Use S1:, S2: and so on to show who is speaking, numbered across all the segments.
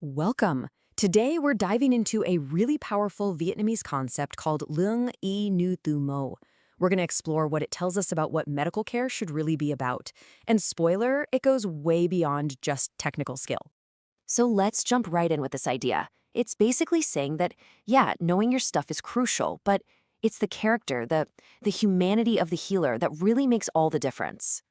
S1: Welcome. Today, we're diving into a really powerful Vietnamese concept called Lương, nhìn, người. We're going to explore what it tells us about what medical care should really be about. And spoiler, it goes way beyond just technical skill.
S2: So let's jump right in with this idea. It's basically saying that, yeah, knowing your stuff is crucial, but it's the character, the humanity of the healer that really makes all the difference.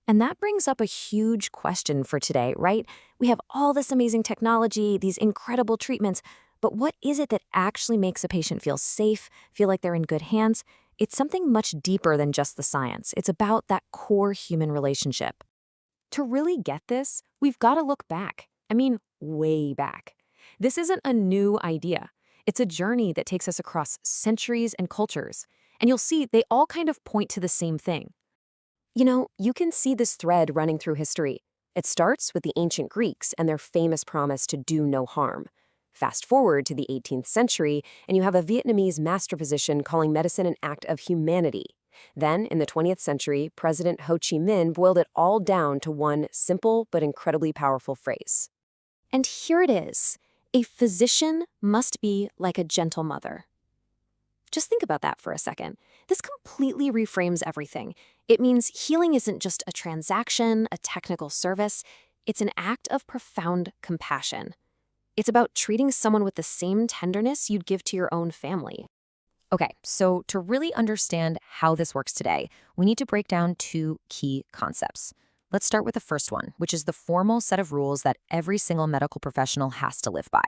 S2: And that brings up a huge question for today, right? We have all this amazing technology, these incredible treatments, but what is it that actually makes a patient feel safe, feel like they're in good hands? It's something much deeper than just the science. It's about that core human relationship. To really get this, we've got to look back. I mean, way back. This isn't a new idea. It's a journey that takes us across centuries and cultures. And you'll see they all kind of point to the same thing. You know, you can see this thread running through history. It starts with the ancient Greeks and their famous promise to do no harm. Fast forward to the 18th century, and you have a Vietnamese master physician calling medicine an act of humanity. Then, in the 20th century, President Ho Chi Minh boiled it all down to one simple but incredibly powerful phrase. And here it is. A physician must be like a gentle mother. Just think about that for a second. This completely reframes everything. It means healing isn't just a transaction, a technical service. It's an act of profound compassion. It's about treating someone with the same tenderness you'd give to your own family. Okay, so to really understand how this works today, we need to break down two key concepts. Let's start with the first one, which is the formal set of rules that every single medical professional has to live by.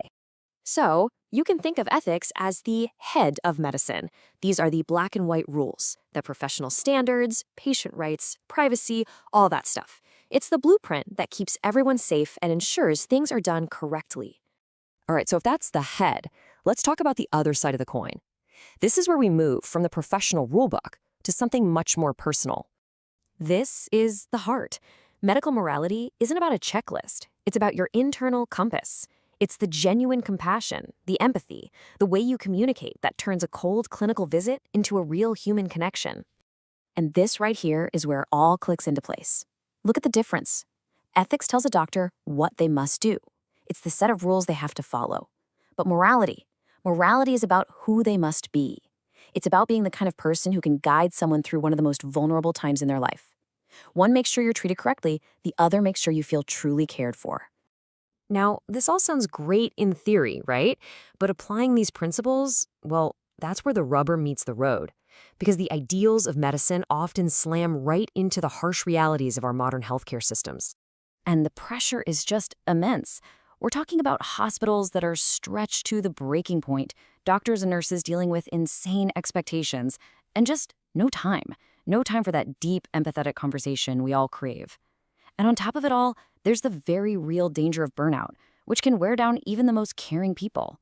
S2: So, you can think of ethics as the head of medicine. These are the black and white rules, the professional standards, patient rights, privacy, all that stuff. It's the blueprint that keeps everyone safe and ensures things are done correctly. All right, so if that's the head, let's talk about the other side of the coin. This is where we move from the professional rulebook to something much more personal. This is the heart. Medical morality isn't about a checklist. It's about your internal compass. It's the genuine compassion, the empathy, the way you communicate that turns a cold clinical visit into a real human connection. And this right here is where it all clicks into place. Look at the difference. Ethics tells a doctor what they must do. It's the set of rules they have to follow. But morality is about who they must be. It's about being the kind of person who can guide someone through one of the most vulnerable times in their life. One makes sure you're treated correctly, the other makes sure you feel truly cared for. Now, this all sounds great in theory, right? But applying these principles, well, that's where the rubber meets the road. Because the ideals of medicine often slam right into the harsh realities of our modern healthcare systems. And the pressure is just immense. We're talking about hospitals that are stretched to the breaking point, doctors and nurses dealing with insane expectations, and just no time. No time for that deep, empathetic conversation we all crave. And on top of it all, there's the very real danger of burnout, which can wear down even the most caring people.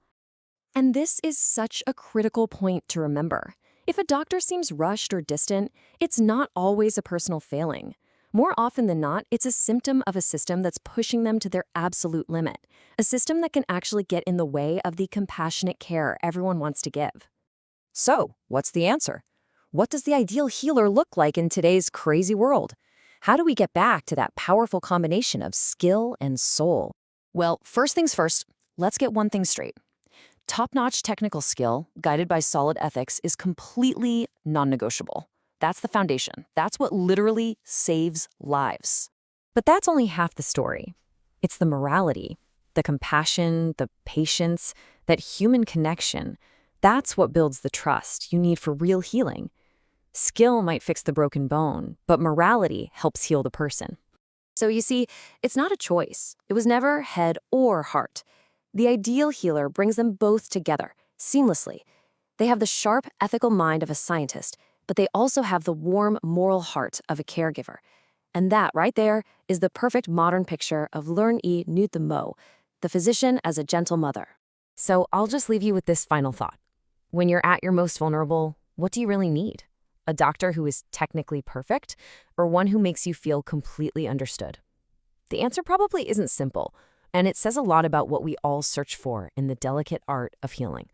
S2: And this is such a critical point to remember. If a doctor seems rushed or distant, it's not always a personal failing. More often than not, it's a symptom of a system that's pushing them to their absolute limit, a system that can actually get in the way of the compassionate care everyone wants to give. So, what's the answer? What does the ideal healer look like in today's crazy world? How do we get back to that powerful combination of skill and soul? Well, first things first, let's get one thing straight. Top-notch technical skill, guided by solid ethics, is completely non-negotiable. That's the foundation. That's what literally saves lives. But that's only half the story. It's the morality, the compassion, the patience, that human connection. That's what builds the trust you need for real healing. Skill might fix the broken bone, but morality helps heal the person. So you see, it's not a choice. It was never head or heart. The ideal healer brings them both together, seamlessly. They have the sharp, ethical mind of a scientist, but they also have the warm, moral heart of a caregiver. And that right there is the perfect modern picture of Lương, nhìn, người, the physician as a gentle mother. So I'll just leave you with this final thought. When you're at your most vulnerable, what do you really need? A doctor who is technically perfect, or one who makes you feel completely understood? The answer probably isn't simple, and it says a lot about what we all search for in the delicate art of healing.